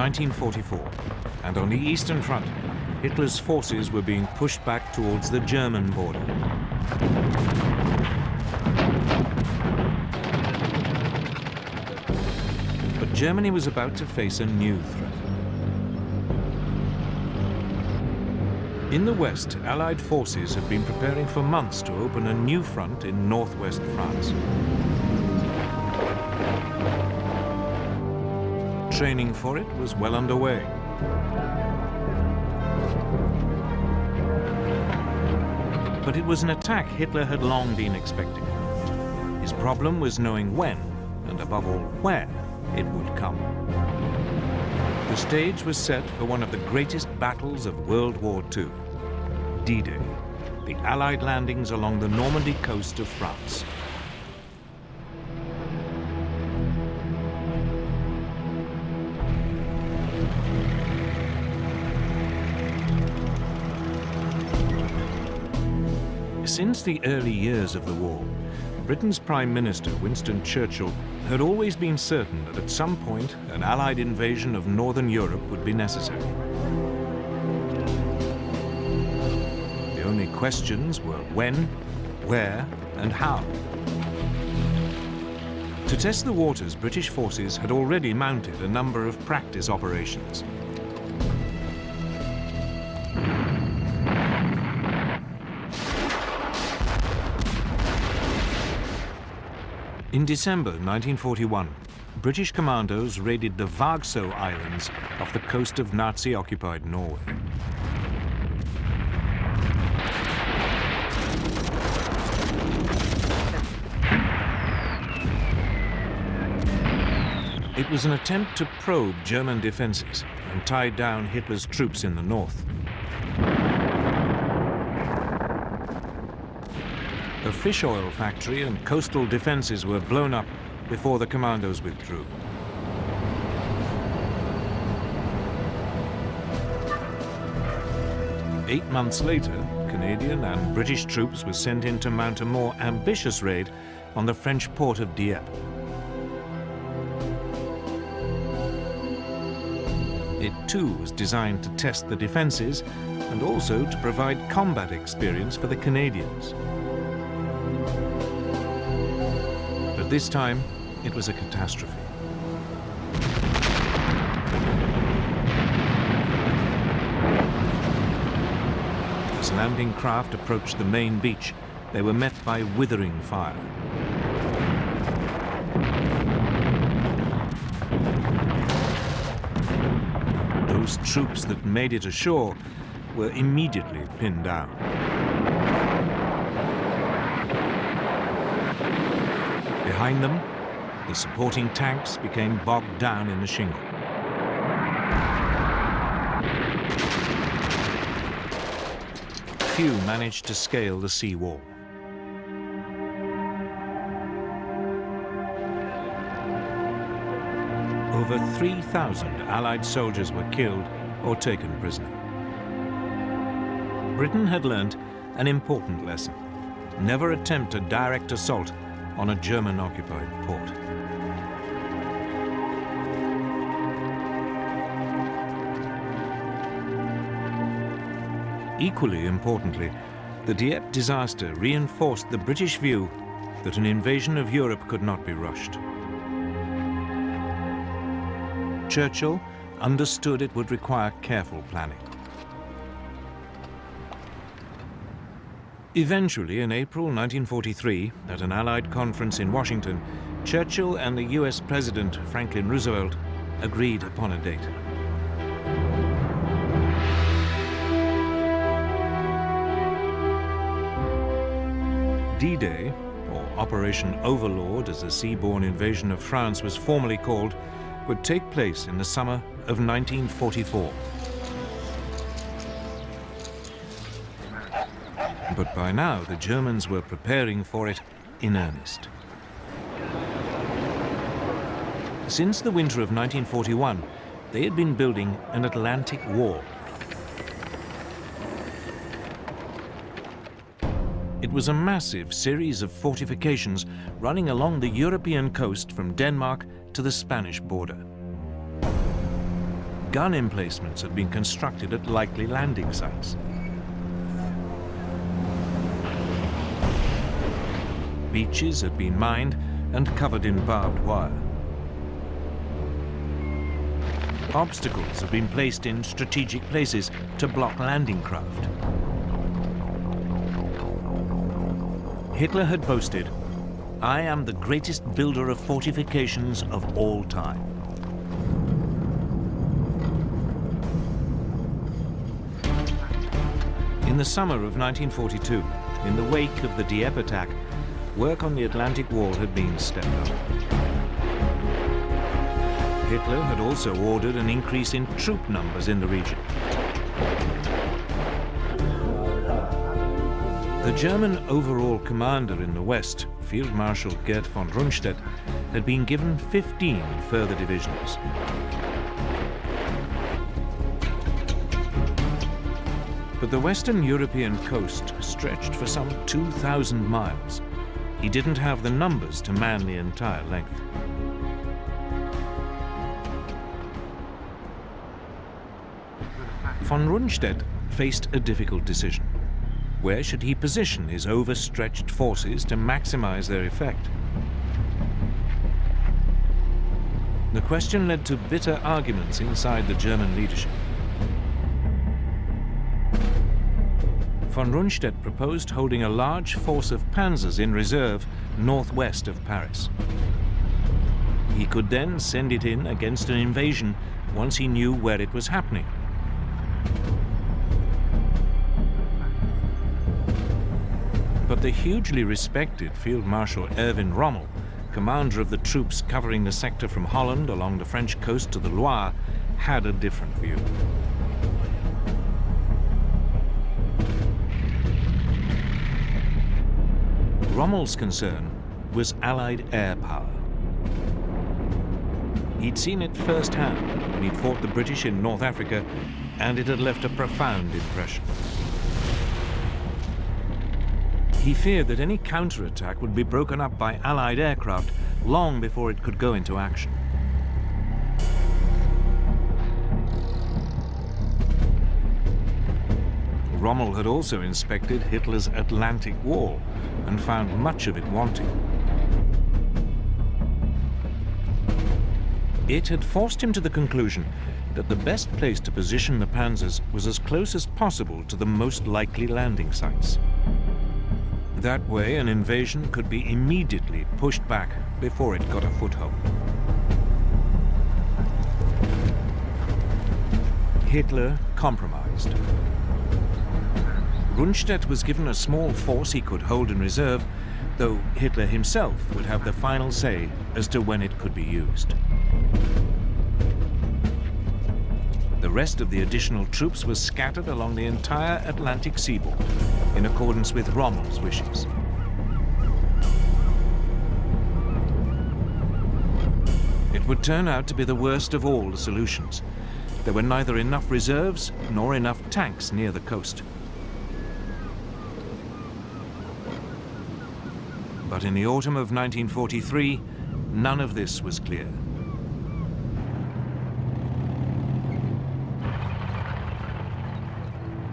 1944, and on the Eastern Front, Hitler's forces were being pushed back towards the German border. But Germany was about to face a new threat. In the West, Allied forces had been preparing for months to open a new front in northwest France. Training for it was well underway. But it was an attack Hitler had long been expecting. His problem was knowing when, and above all where, it would come. The stage was set for one of the greatest battles of World War II, D-Day, the Allied landings along the Normandy coast of France. Since the early years of the war, Britain's Prime Minister, Winston Churchill, had always been certain that at some point an Allied invasion of Northern Europe would be necessary. The only questions were when, where, and how. To test the waters, British forces had already mounted a number of practice operations. In December 1941, British commandos raided the Vargso Islands off the coast of Nazi-occupied Norway. It was an attempt to probe German defenses and tie down Hitler's troops in the north. A fish oil factory and coastal defenses were blown up before the commandos withdrew. Eight months later, Canadian and British troops were sent in to mount a more ambitious raid on the French port of Dieppe. It too was designed to test the defenses and also to provide combat experience for the Canadians. But this time, it was a catastrophe. As landing craft approached the main beach, they were met by withering fire. Those troops that made it ashore were immediately pinned down. Behind them, the supporting tanks became bogged down in the shingle. Few managed to scale the sea wall. Over 3,000 Allied soldiers were killed or taken prisoner. Britain had learnt an important lesson. Never attempt a direct assault on a German-occupied port. Equally importantly, the Dieppe disaster reinforced the British view that an invasion of Europe could not be rushed. Churchill understood it would require careful planning. Eventually, in April 1943, at an Allied conference in Washington, Churchill and the US President Franklin Roosevelt agreed upon a date. D-Day, or Operation Overlord as the seaborne invasion of France was formally called, would take place in the summer of 1944. But by now, the Germans were preparing for it in earnest. Since the winter of 1941, they had been building an Atlantic wall. It was a massive series of fortifications running along the European coast from Denmark to the Spanish border. gun emplacements had been constructed at likely landing sites. Beaches had been mined and covered in barbed wire. Obstacles had been placed in strategic places to block landing craft. Hitler had boasted, "I am the greatest builder of fortifications of all time." In the summer of 1942, in the wake of the Dieppe attack, work on the Atlantic Wall had been stepped up. Hitler had also ordered an increase in troop numbers in the region. The German overall commander in the west, Field Marshal Gerd von Rundstedt, had been given 15 further divisions. But the Western European coast stretched for some 2,000 miles. He didn't have the numbers to man the entire length. Von Rundstedt faced a difficult decision. Where should he position his overstretched forces to maximize their effect? The question led to bitter arguments inside the German leadership. Von Rundstedt proposed holding a large force of panzers in reserve northwest of Paris. He could then send it in against an invasion once he knew where it was happening. But the hugely respected Field Marshal Erwin Rommel, commander of the troops covering the sector from Holland along the French coast to the Loire, had a different view. Rommel's concern was Allied air power. He'd seen it firsthand when he'd fought the British in North Africa, and it had left a profound impression. He feared that any counterattack would be broken up by Allied aircraft long before it could go into action. Rommel had also inspected Hitler's Atlantic Wall and found much of it wanting. It had forced him to the conclusion that the best place to position the panzers was as close as possible to the most likely landing sites. That way, an invasion could be immediately pushed back before it got a foothold. Hitler compromised. Rundstedt was given a small force he could hold in reserve, though Hitler himself would have the final say as to when it could be used. The rest of the additional troops was scattered along the entire Atlantic seaboard, in accordance with Rommel's wishes. It would turn out to be the worst of all the solutions. There were neither enough reserves nor enough tanks near the coast. But in the autumn of 1943, none of this was clear.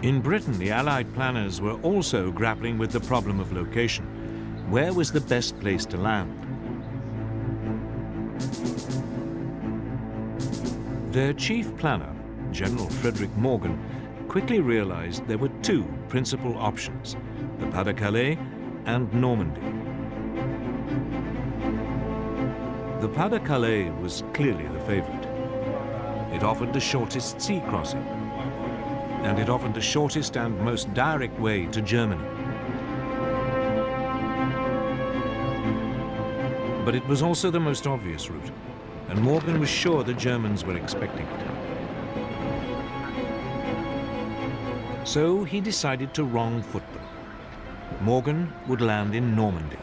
In Britain, the Allied planners were also grappling with the problem of location. Where was the best place to land? Their chief planner, General Frederick Morgan, quickly realized there were two principal options, the Pas-de-Calais and Normandy. The Pas-de-Calais was clearly the favorite. It offered the shortest sea crossing, and it offered the shortest and most direct way to Germany. But it was also the most obvious route, and Morgan was sure the Germans were expecting it. So he decided to wrong-foot them. Morgan would land in Normandy.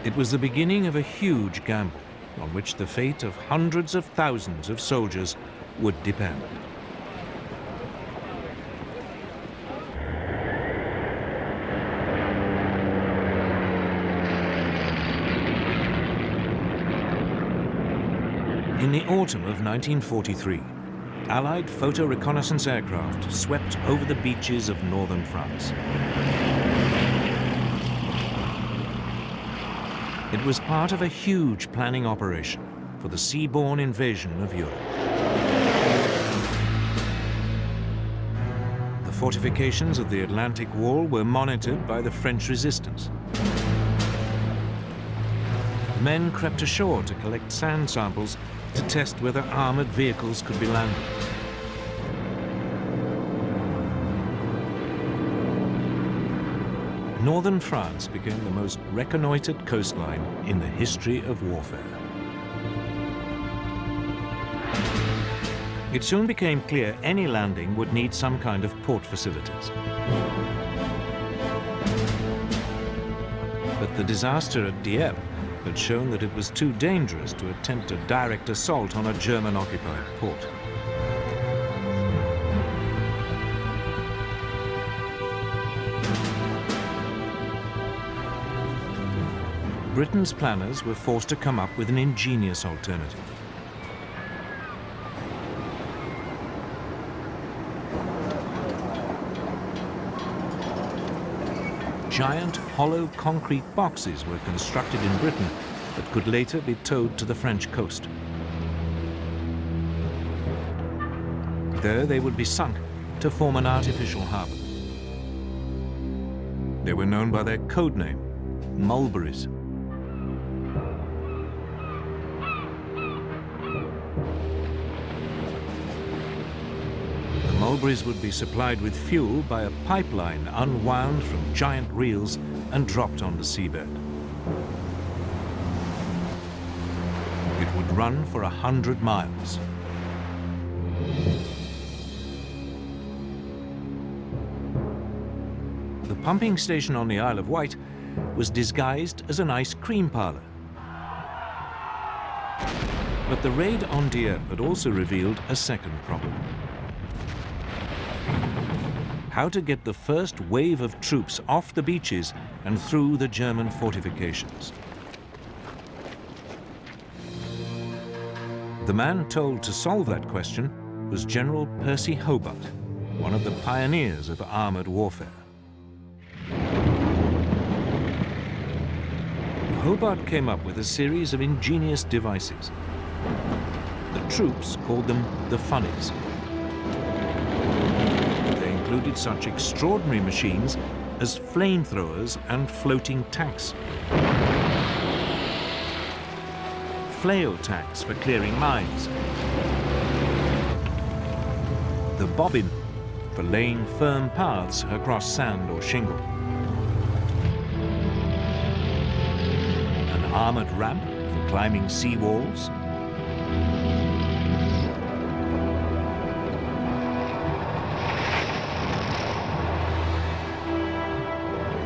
It was the beginning of a huge gamble on which the fate of hundreds of thousands of soldiers would depend. In the autumn of 1943, Allied photo reconnaissance aircraft swept over the beaches of northern France. It was part of a huge planning operation for the seaborne invasion of Europe. The fortifications of the Atlantic Wall were monitored by the French resistance. Men crept ashore to collect sand samples to test whether armored vehicles could be landed. Northern France became the most reconnoitered coastline in the history of warfare. It soon became clear any landing would need some kind of port facilities. But the disaster at Dieppe had shown that it was too dangerous to attempt a direct assault on a German-occupied port. Britain's planners were forced to come up with an ingenious alternative. Giant hollow concrete boxes were constructed in Britain that could later be towed to the French coast. There they would be sunk to form an artificial harbour. They were known by their code name, mulberries. Mulberries would be supplied with fuel by a pipeline unwound from giant reels and dropped on the seabed. It would run for 100 miles. The pumping station on the Isle of Wight was disguised as an ice cream parlour. But the raid on Dieppe had also revealed a second problem: how to get the first wave of troops off the beaches and through the German fortifications. The man told to solve that question was General Percy Hobart, one of the pioneers of armoured warfare. Hobart came up with a series of ingenious devices. The troops called them the funnies. Included such extraordinary machines as flamethrowers and floating tanks. Flail tanks for clearing mines. The bobbin for laying firm paths across sand or shingle. An armoured ramp for climbing sea walls.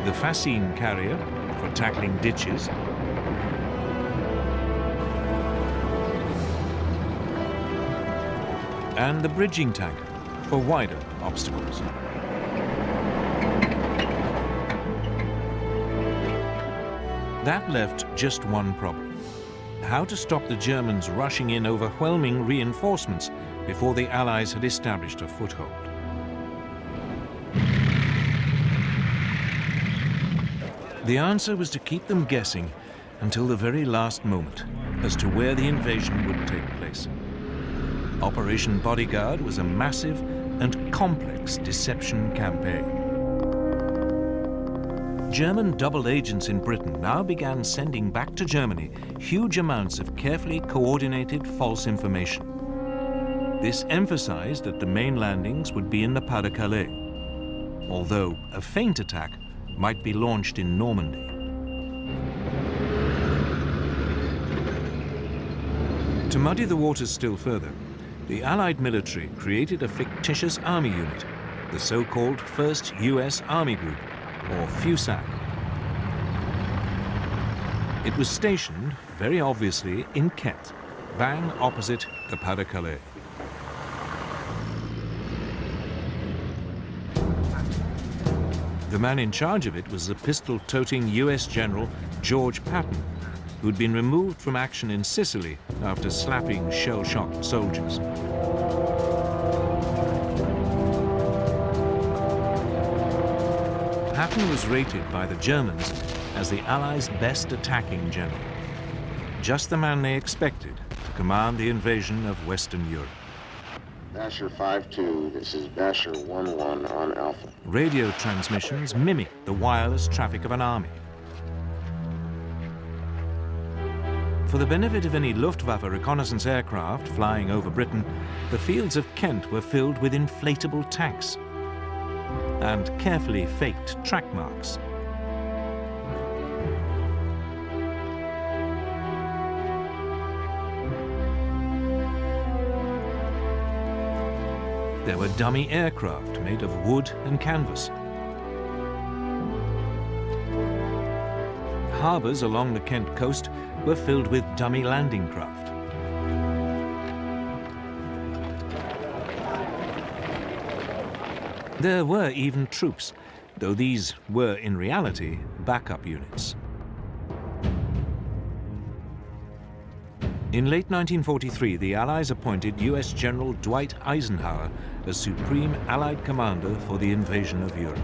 The fascine carrier for tackling ditches. And the bridging tank for wider obstacles. That left just one problem: how to stop the Germans rushing in overwhelming reinforcements before the Allies had established a foothold. The answer was to keep them guessing until the very last moment as to where the invasion would take place. Operation Bodyguard was a massive and complex deception campaign. German double agents in Britain now began sending back to Germany huge amounts of carefully coordinated false information. This emphasized that the main landings would be in the Pas-de-Calais, although a feint attack might be launched in Normandy. To muddy the waters still further, the Allied military created a fictitious army unit, the so-called 1st US Army Group, or FUSAC. It was stationed, very obviously, in Kent, bang opposite the Pas-de-Calais. The man in charge of it was the pistol-toting US General George Patton, who'd been removed from action in Sicily after slapping shell-shocked soldiers. Patton was rated by the Germans as the Allies' best attacking general. Just the man they expected to command the invasion of Western Europe. Basher 5-2, this is Basher 1-1 on Alpha. Radio transmissions mimicked the wireless traffic of an army. For the benefit of any Luftwaffe reconnaissance aircraft flying over Britain, the fields of Kent were filled with inflatable tanks and carefully faked track marks. There were dummy aircraft made of wood and canvas. Harbours along the Kent coast were filled with dummy landing craft. There were even troops, though these were in reality backup units. In late 1943, the Allies appointed US General Dwight Eisenhower as Supreme Allied Commander for the invasion of Europe.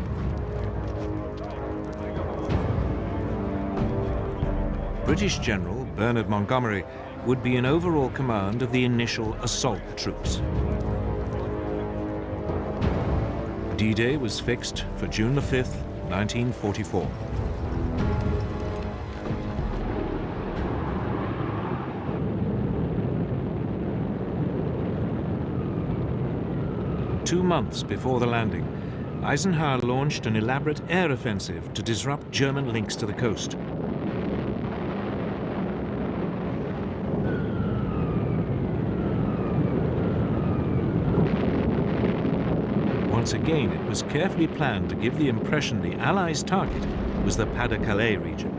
British General Bernard Montgomery would be in overall command of the initial assault troops. D-Day was fixed for June the 5th, 1944. Two months before the landing, Eisenhower launched an elaborate air offensive to disrupt German links to the coast. Once again, it was carefully planned to give the impression the Allies' target was the Pas-de-Calais region.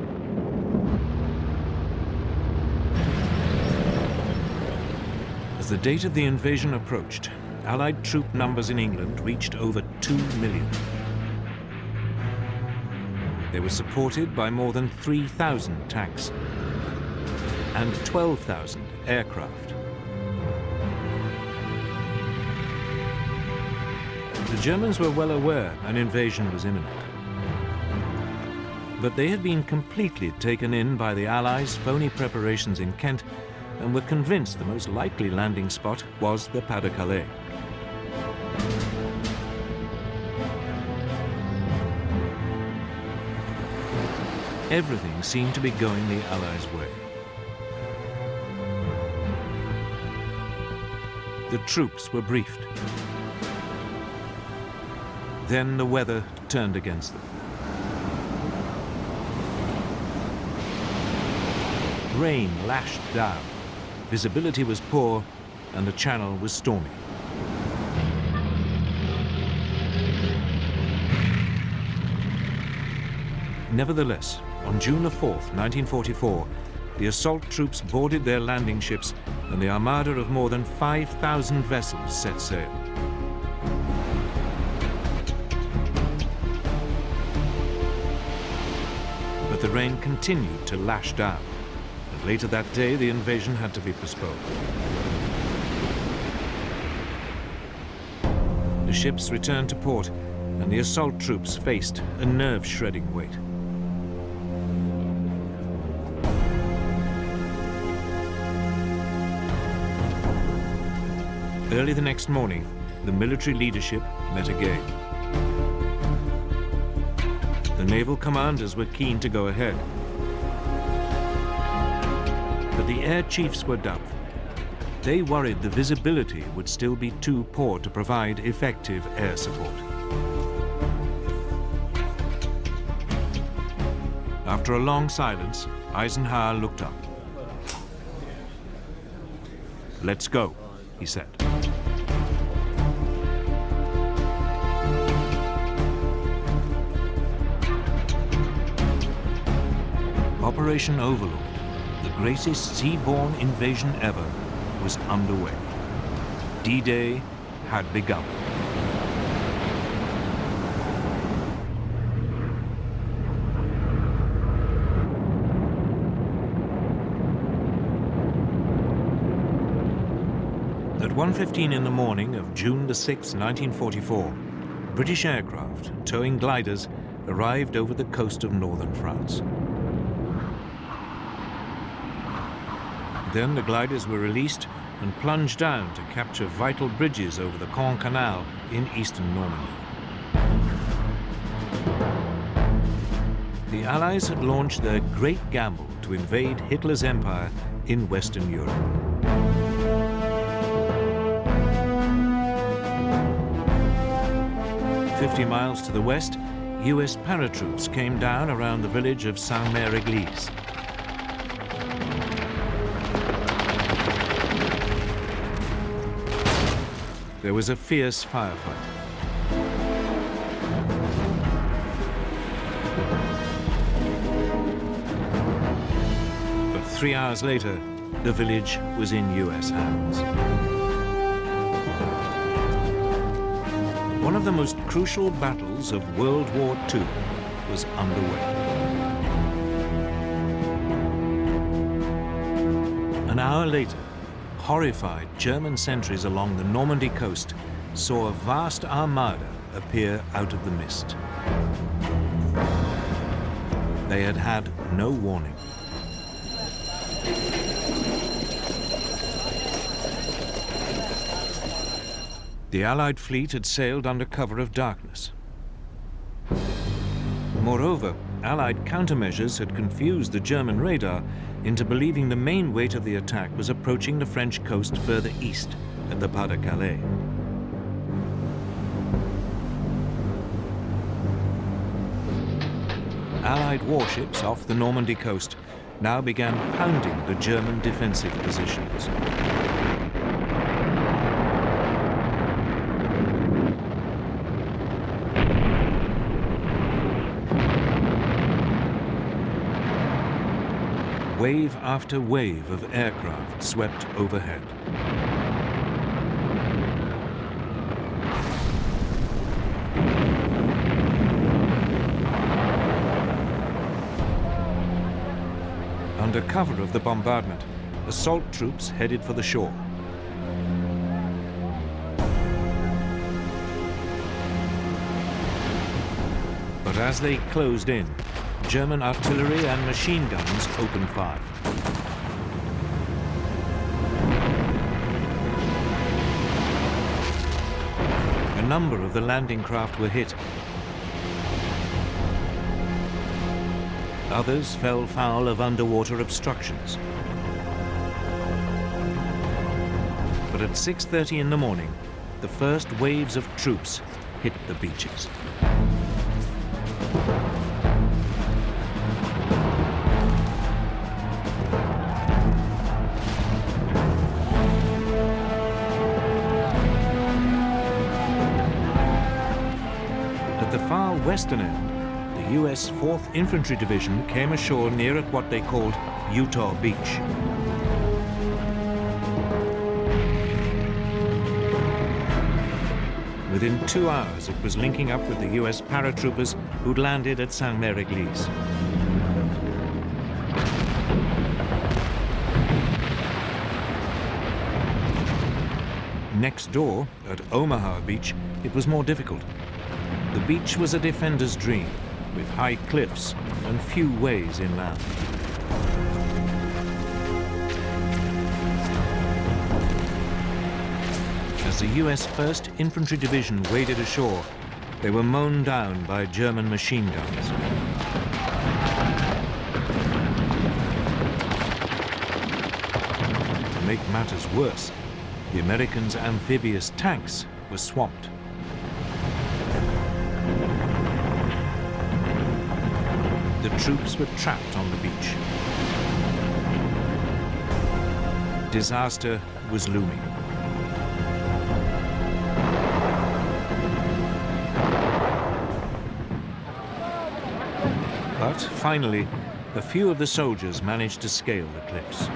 As the date of the invasion approached, Allied troop numbers in England reached over 2 million. They were supported by more than 3,000 tanks and 12,000 aircraft. The Germans were well aware an invasion was imminent. But they had been completely taken in by the Allies' phony preparations in Kent and were convinced the most likely landing spot was the Pas-de-Calais. Everything seemed to be going the Allies' way. The troops were briefed. Then the weather turned against them. Rain lashed down, visibility was poor, and the channel was stormy. Nevertheless, on June the 4th, 1944, the assault troops boarded their landing ships and the armada of more than 5,000 vessels set sail. But the rain continued to lash down, and later that day the invasion had to be postponed. The ships returned to port, and the assault troops faced a nerve-shredding wait. Early the next morning, the military leadership met again. The naval commanders were keen to go ahead, but the air chiefs were doubtful. They worried the visibility would still be too poor to provide effective air support. After a long silence, Eisenhower looked up. "Let's go," he said. Operation Overlord, the greatest seaborne invasion ever, was underway. D-Day had begun. 1:15 in the morning of June the 6th, 1944, British aircraft towing gliders arrived over the coast of northern France. Then the gliders were released and plunged down to capture vital bridges over the Caen Canal in eastern Normandy. The Allies had launched their great gamble to invade Hitler's empire in Western Europe. "50 miles to the west, US paratroops came down around the village of Saint-Mère-Église. There was a fierce firefight. But 3 hours later, the village was in US hands. One of the most crucial battles of World War II was underway. An hour later, horrified German sentries along the Normandy coast saw a vast armada appear out of the mist. They had had no warning. The Allied fleet had sailed under cover of darkness. Moreover, Allied countermeasures had confused the German radar into believing the main weight of the attack was approaching the French coast further east at the Pas-de-Calais. Allied warships off the Normandy coast now began pounding the German defensive positions. Wave after wave of aircraft swept overhead. Under cover of the bombardment, assault troops headed for the shore. But as they closed in, German artillery and machine guns opened fire. A number of the landing craft were hit. Others fell foul of underwater obstructions. But at 6:30 in the morning, the first waves of troops hit the beaches. At the far western end, the US 4th Infantry Division came ashore near at what they called Utah Beach. Within 2 hours, it was linking up with the US paratroopers who'd landed at Saint-Mère-Église. Next door, at Omaha Beach, it was more difficult. The beach was a defender's dream, with high cliffs and few ways inland. As the US 1st Infantry Division waded ashore, they were mown down by German machine guns. To make matters worse, the Americans' amphibious tanks were swamped. The troops were trapped on the beach. Disaster was looming. But finally, a few of the soldiers managed to scale the cliffs.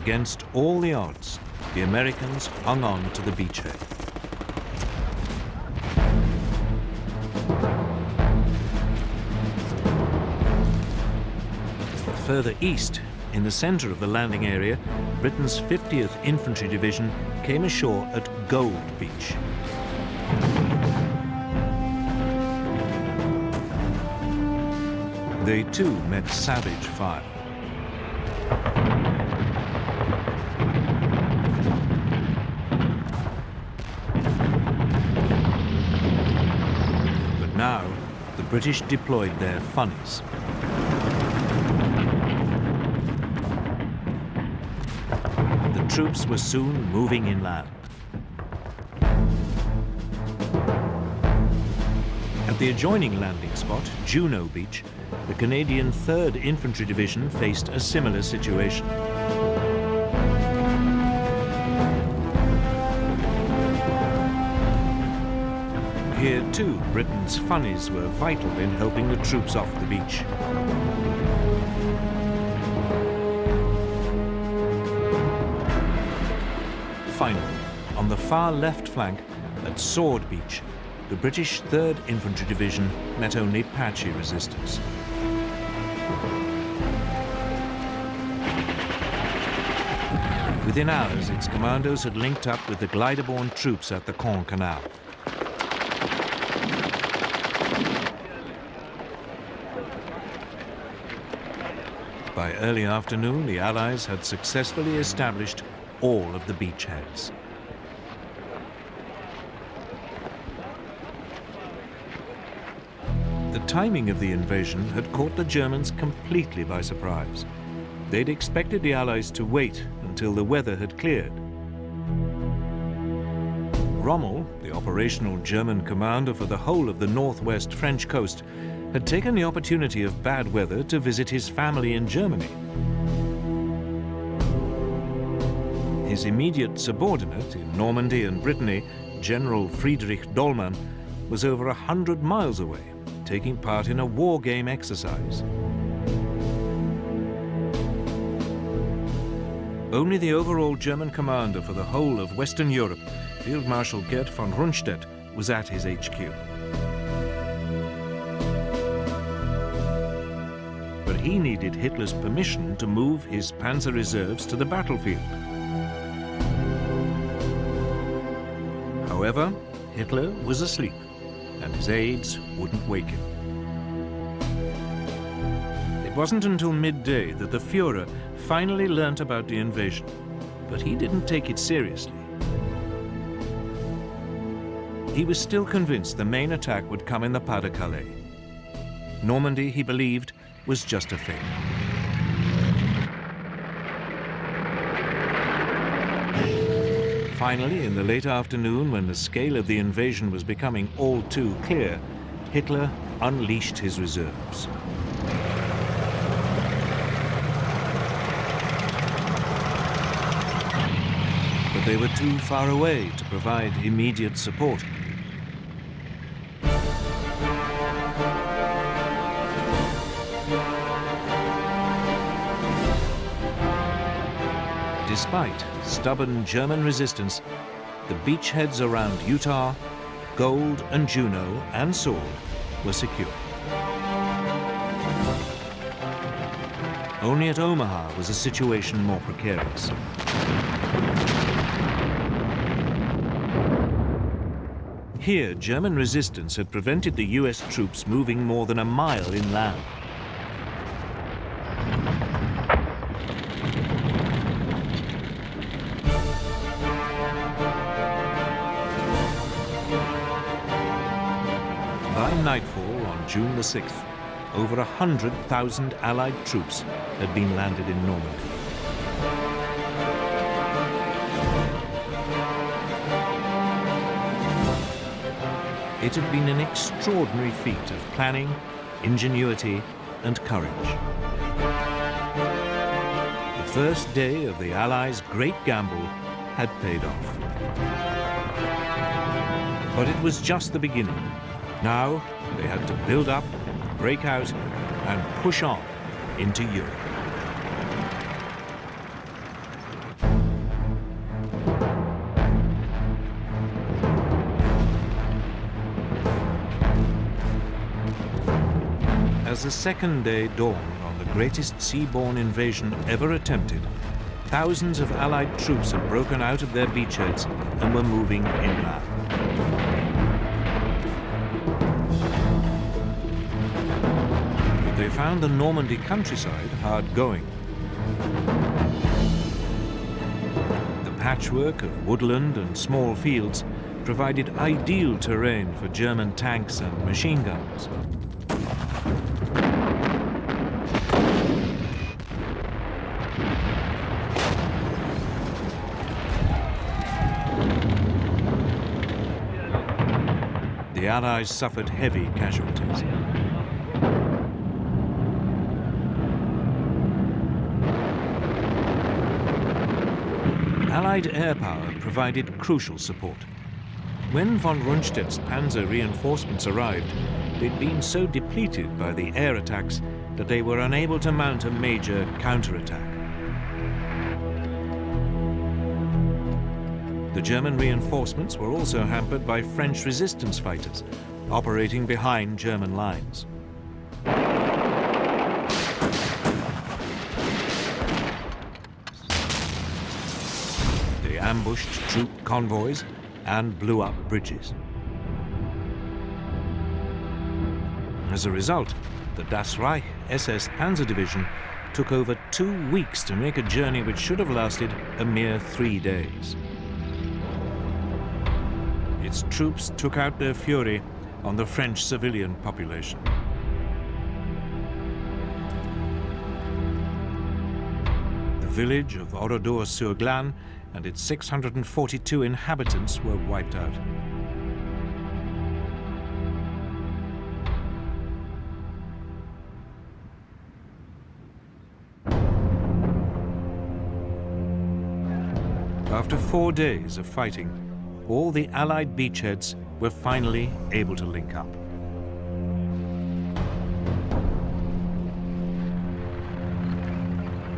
Against all the odds, the Americans hung on to the beachhead. further east, in the center of the landing area, Britain's 50th Infantry Division came ashore at Gold Beach. They too met savage fire. But now, the British deployed their funnies. The troops were soon moving inland. At the adjoining landing spot, Juno Beach, the Canadian 3rd Infantry Division faced a similar situation. Here too, Britain's funnies were vital in helping the troops off the beach. Finally, on the far left flank, at Sword Beach, the British 3rd Infantry Division met only patchy resistance. Within hours, its commandos had linked up with the glider-borne troops at the Caen Canal. By early afternoon, the Allies had successfully established all of the beachheads. The timing of the invasion had caught the Germans completely by surprise. They'd expected the Allies to wait until the weather had cleared. Rommel, the operational German commander for the whole of the northwest French coast, had taken the opportunity of bad weather to visit his family in Germany. His immediate subordinate in Normandy and Brittany, General Friedrich Dollmann, was over 100 miles away, taking part in a war game exercise. Only the overall German commander for the whole of Western Europe, Field Marshal Gerd von Rundstedt, was at his HQ. But he needed Hitler's permission to move his panzer reserves to the battlefield. However, Hitler was asleep, and his aides wouldn't wake him. It wasn't until midday that the Führer finally learnt about the invasion, but he didn't take it seriously. He was still convinced the main attack would come in the Pas-de-Calais. Normandy, he believed, was just a fake. Finally, in the late afternoon, when the scale of the invasion was becoming all too clear, Hitler unleashed his reserves. But they were too far away to provide immediate support. Despite stubborn German resistance, the beachheads around Utah, Gold and Juno and Sword were secure. Only at Omaha was the situation more precarious. Here, German resistance had prevented the US troops moving more than a mile inland. By nightfall on June the 6th, over 100,000 Allied troops had been landed in Normandy. It had been an extraordinary feat of planning, ingenuity, and courage. The first day of the Allies' great gamble had paid off. But it was just the beginning. Now they had to build up, break out, and push on into Europe. As the second day dawned on the greatest seaborne invasion ever attempted, thousands of Allied troops had broken out of their beachheads and were moving inland. But they found the Normandy countryside hard going. The patchwork of woodland and small fields provided ideal terrain for German tanks and machine guns. The Allies suffered heavy casualties. Allied air power provided crucial support. When von Rundstedt's panzer reinforcements arrived, they'd been so depleted by the air attacks that they were unable to mount a major counterattack. The German reinforcements were also hampered by French resistance fighters operating behind German lines. They ambushed troop convoys and blew up bridges. As a result, the Das Reich SS Panzer Division took over 2 weeks to make a journey which should have lasted a mere 3 days. Its troops took out their fury on the French civilian population. The village of Oradour-sur-Glane and its 642 inhabitants were wiped out. After 4 days of fighting, all the Allied beachheads were finally able to link up.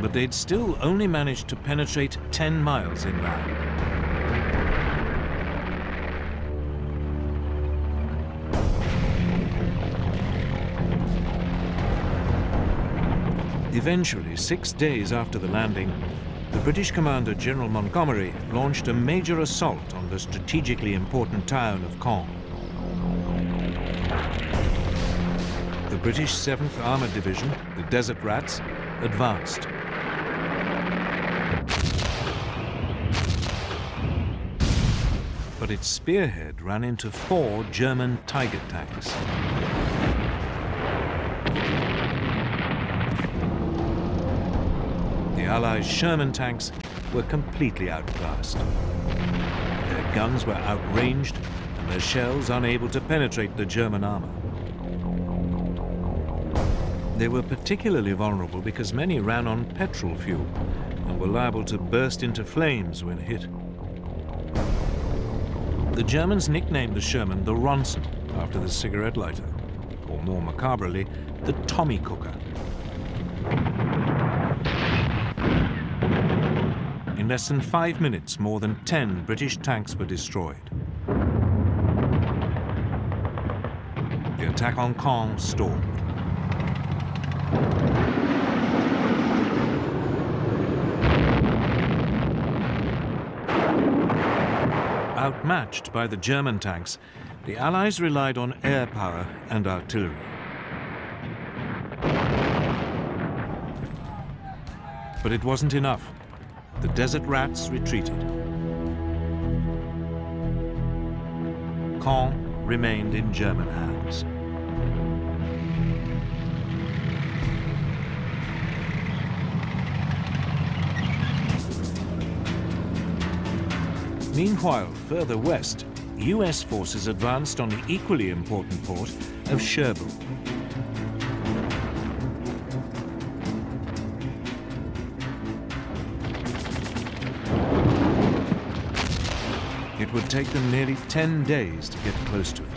But they'd still only managed to penetrate 10 miles inland. Eventually, 6 days after the landing, the British commander, General Montgomery, launched a major assault on the strategically important town of Caen. The British 7th Armoured Division, the Desert Rats, advanced. But its spearhead ran into 4 German Tiger tanks. The Allies' Sherman tanks were completely outclassed. Their guns were outranged and their shells unable to penetrate the German armor. They were particularly vulnerable because many ran on petrol fuel and were liable to burst into flames when hit. The Germans nicknamed the Sherman the Ronson, after the cigarette lighter, or more macabrely, the Tommy Cooker. In less than 5 minutes, more than 10 British tanks were destroyed. The attack on Caen stalled. Outmatched by the German tanks, the Allies relied on air power and artillery. But it wasn't enough. The Desert Rats retreated. Caen remained in German hands. Meanwhile, further west, US forces advanced on the equally important port of Cherbourg. It would take them nearly 10 days to get close to it.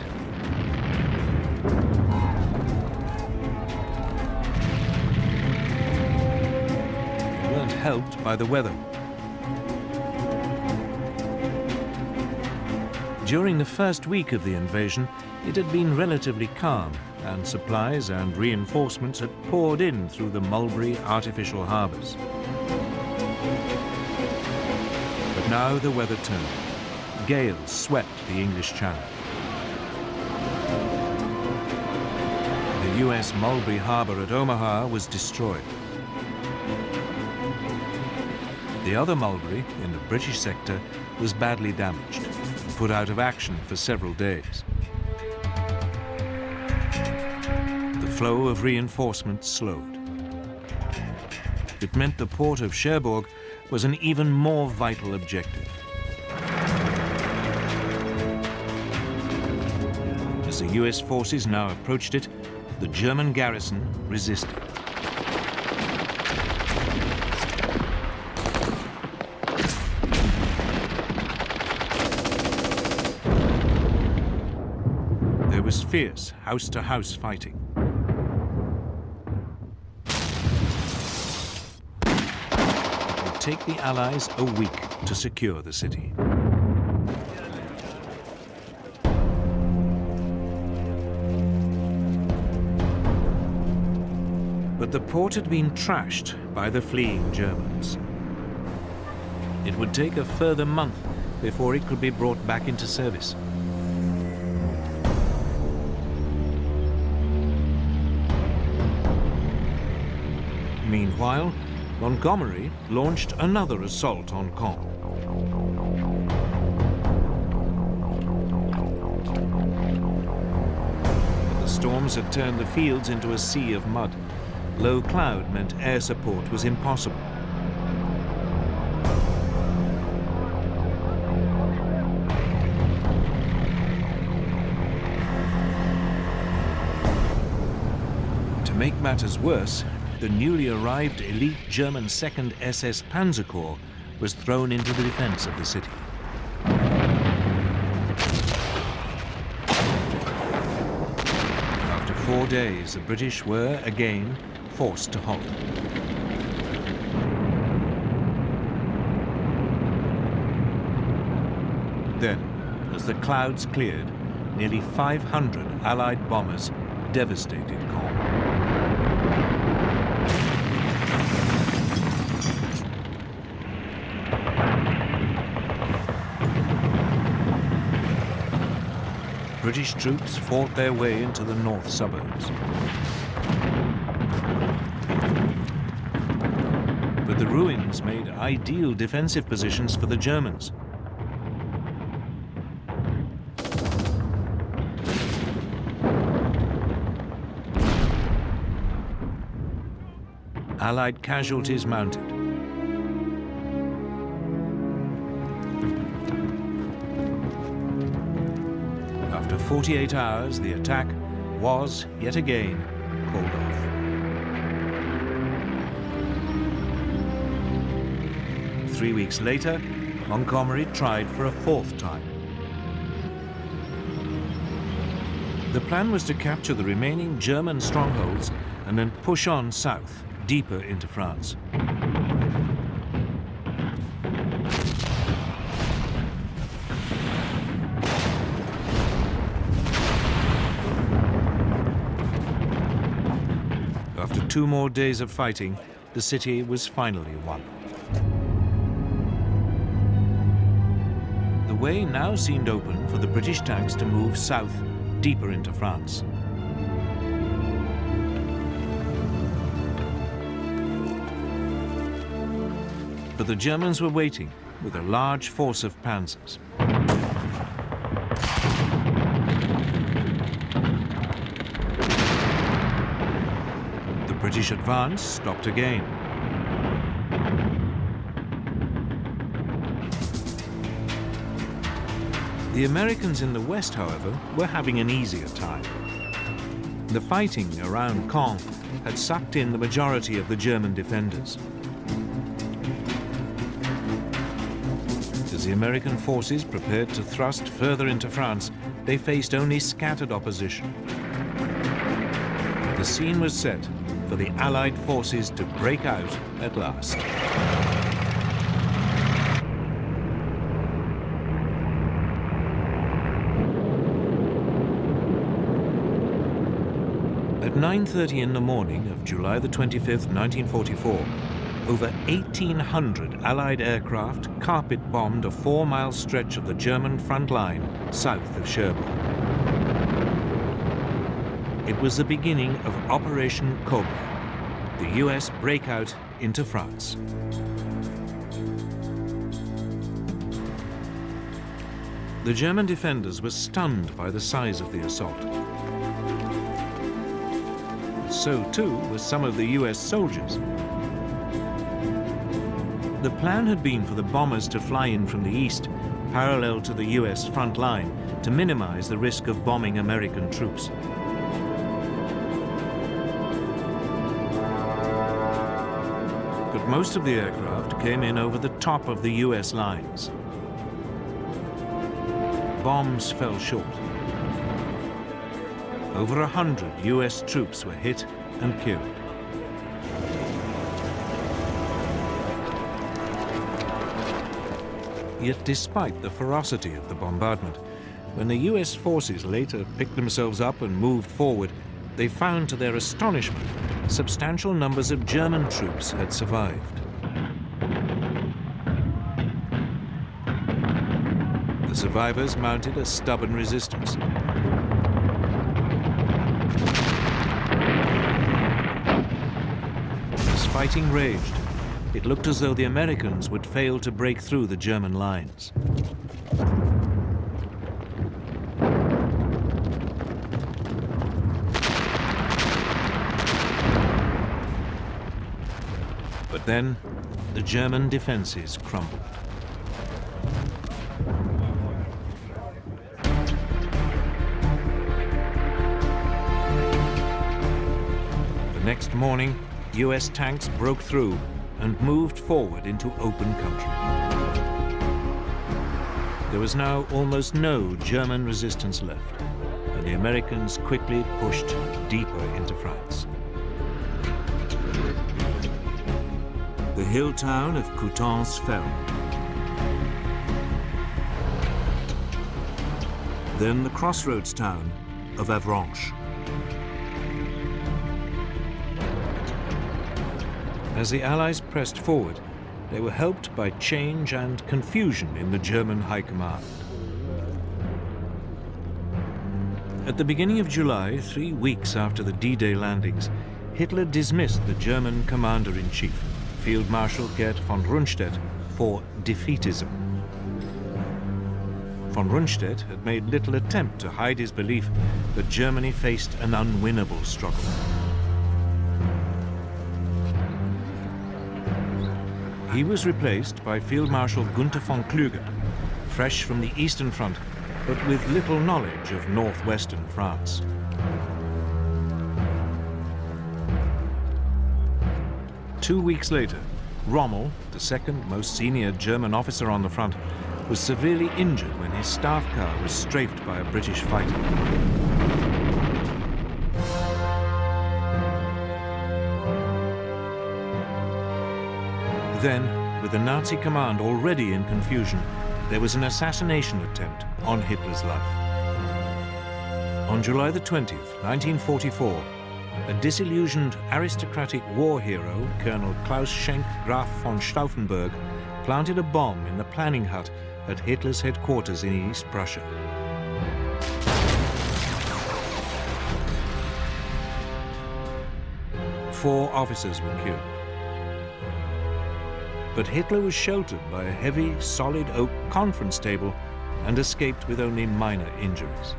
They weren't helped by the weather. During the first week of the invasion, it had been relatively calm, and supplies and reinforcements had poured in through the Mulberry artificial harbours. But now the weather turned. Gales swept the English Channel. The US Mulberry Harbour at Omaha was destroyed. The other Mulberry, in the British sector, was badly damaged and put out of action for several days. The flow of reinforcements slowed. It meant the port of Cherbourg was an even more vital objective. As the US forces now approached it, the German garrison resisted. There was fierce house-to-house fighting. It would take the Allies a week to secure the city. But the port had been trashed by the fleeing Germans. It would take a further month before it could be brought back into service. Meanwhile, Montgomery launched another assault on Caen. But the storms had turned the fields into a sea of mud. Low cloud meant air support was impossible. To make matters worse, the newly arrived elite German 2nd SS Panzer Corps was thrown into the defense of the city. After 4 days, the British were, again, forced to halt. Then, as the clouds cleared, nearly 500 Allied bombers devastated Caen. British troops fought their way into the north suburbs. But the ruins made ideal defensive positions for the Germans. Allied casualties mounted. After 48 hours, the attack was, yet again, called off. Three weeks later, Montgomery tried for a fourth time. The plan was to capture the remaining German strongholds and then push on south, deeper into France. After 2 more days of fighting, the city was finally won. The way now seemed open for the British tanks to move south, deeper into France. But the Germans were waiting with a large force of panzers. The British advance stopped again. The Americans in the west, however, were having an easier time. The fighting around Caen had sucked in the majority of the German defenders. As the American forces prepared to thrust further into France, they faced only scattered opposition. The scene was set for the Allied forces to break out at last. 9:30 in the morning of July the 25th, 1944, over 1,800 Allied aircraft carpet-bombed a 4-mile stretch of the German front line south of Cherbourg. It was the beginning of Operation Cobra, the US breakout into France. The German defenders were stunned by the size of the assault. So too were some of the US soldiers. The plan had been for the bombers to fly in from the east, parallel to the US front line, to minimize the risk of bombing American troops. But most of the aircraft came in over the top of the US lines. Bombs fell short. Over 100 US troops were hit and killed. Yet despite the ferocity of the bombardment, when the US forces later picked themselves up and moved forward, they found to their astonishment substantial numbers of German troops had survived. The survivors mounted a stubborn resistance. As fighting raged, it looked as though the Americans would fail to break through the German lines. But then, the German defenses crumbled. The next morning, US tanks broke through and moved forward into open country. There was now almost no German resistance left, and the Americans quickly pushed deeper into France. The hill town of Coutances fell. Then the crossroads town of Avranches. As the Allies pressed forward, they were helped by change and confusion in the German high command. At the beginning of July, 3 weeks after the D-Day landings, Hitler dismissed the German commander-in-chief, Field Marshal Gerd von Rundstedt, for defeatism. Von Rundstedt had made little attempt to hide his belief that Germany faced an unwinnable struggle. He was replaced by Field Marshal Gunther von Kluge, fresh from the Eastern Front, but with little knowledge of northwestern France. Two weeks later, Rommel, the second most senior German officer on the front, was severely injured when his staff car was strafed by a British fighter. Then, with the Nazi command already in confusion, there was an assassination attempt on Hitler's life. On July the 20th, 1944, a disillusioned aristocratic war hero, Colonel Klaus Schenk Graf von Stauffenberg, planted a bomb in the planning hut at Hitler's headquarters in East Prussia. Four officers were killed. But Hitler was sheltered by a heavy, solid oak conference table and escaped with only minor injuries.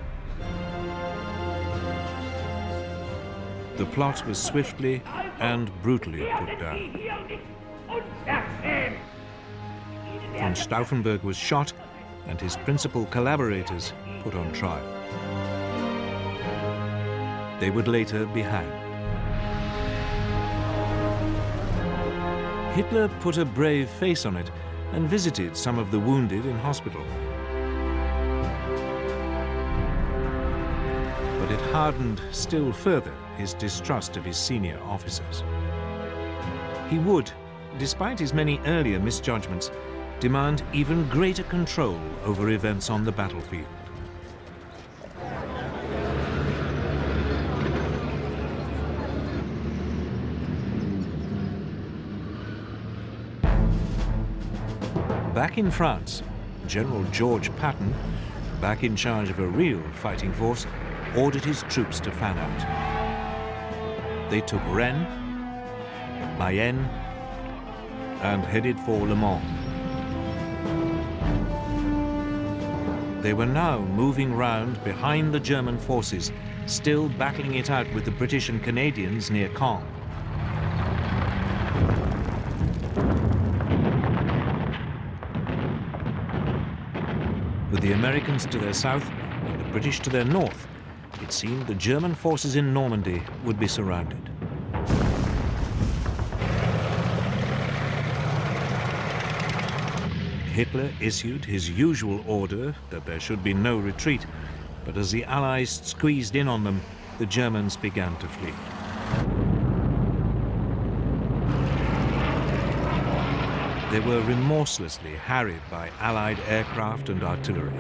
The plot was swiftly and brutally put down. Von Stauffenberg was shot and his principal collaborators put on trial. They would later be hanged. Hitler put a brave face on it and visited some of the wounded in hospital. But it hardened still further his distrust of his senior officers. He would, despite his many earlier misjudgments, demand even greater control over events on the battlefield. Back in France, General George Patton, back in charge of a real fighting force, ordered his troops to fan out. They took Rennes, Mayenne, and headed for Le Mans. They were now moving round behind the German forces, still battling it out with the British and Canadians near Caen. With the Americans to their south and the British to their north, it seemed the German forces in Normandy would be surrounded. Hitler issued his usual order that there should be no retreat, but as the Allies squeezed in on them, the Germans began to flee. They were remorselessly harried by Allied aircraft and artillery.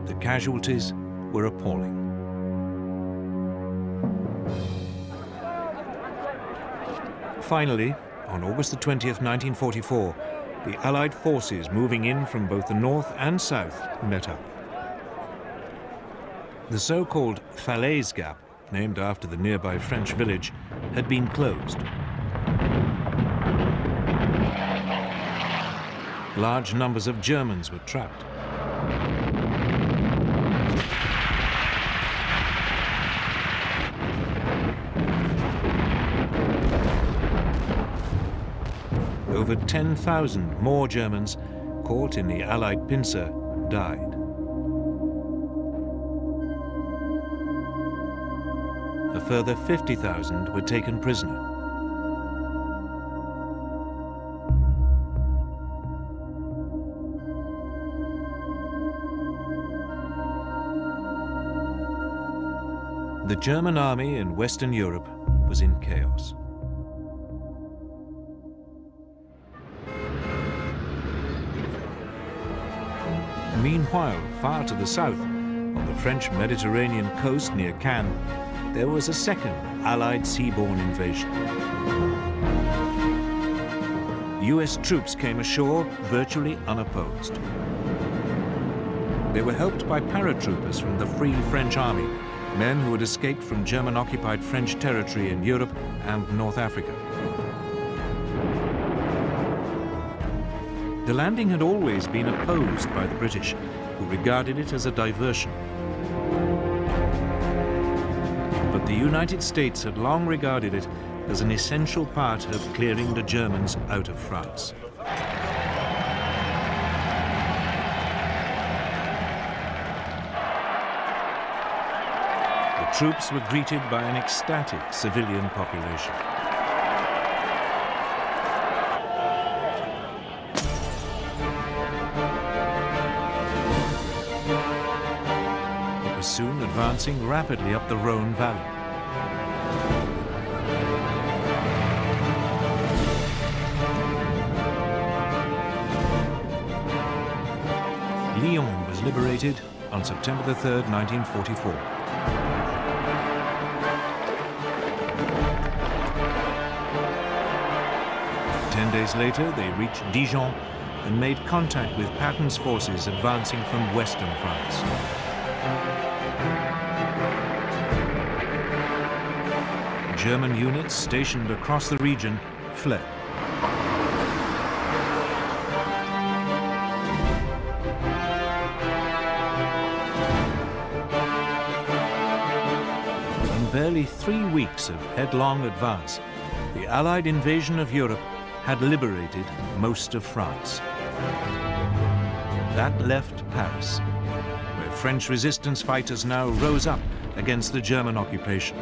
The casualties were appalling. Finally, on August the 20th, 1944, the Allied forces moving in from both the north and south met up. The so-called Falaise Gap, named after the nearby French village, had been closed. Large numbers of Germans were trapped. Over 10,000 more Germans caught in the Allied pincer died. A further 50,000 were taken prisoner. The German army in Western Europe was in chaos. Meanwhile, far to the south, on the French Mediterranean coast near Cannes, there was a second Allied seaborne invasion. US troops came ashore virtually unopposed. They were helped by paratroopers from the Free French Army, men who had escaped from German-occupied French territory in Europe and North Africa. The landing had always been opposed by the British, who regarded it as a diversion. But the United States had long regarded it as an essential part of clearing the Germans out of France. The troops were greeted by an ecstatic civilian population. Soon advancing rapidly up the Rhone Valley. Lyon was liberated on September the 3rd, 1944. Ten days later, they reached Dijon and made contact with Patton's forces advancing from western France. German units stationed across the region fled. In barely 3 weeks of headlong advance, the Allied invasion of Europe had liberated most of France. That left Paris, where French resistance fighters now rose up against the German occupation.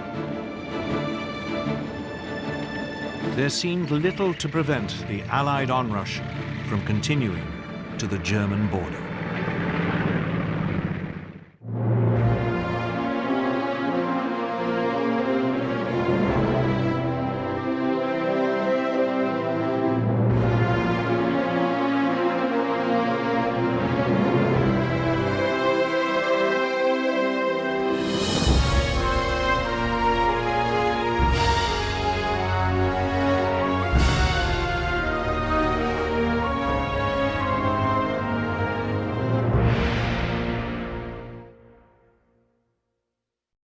There seemed little to prevent the Allied onrush from continuing to the German border.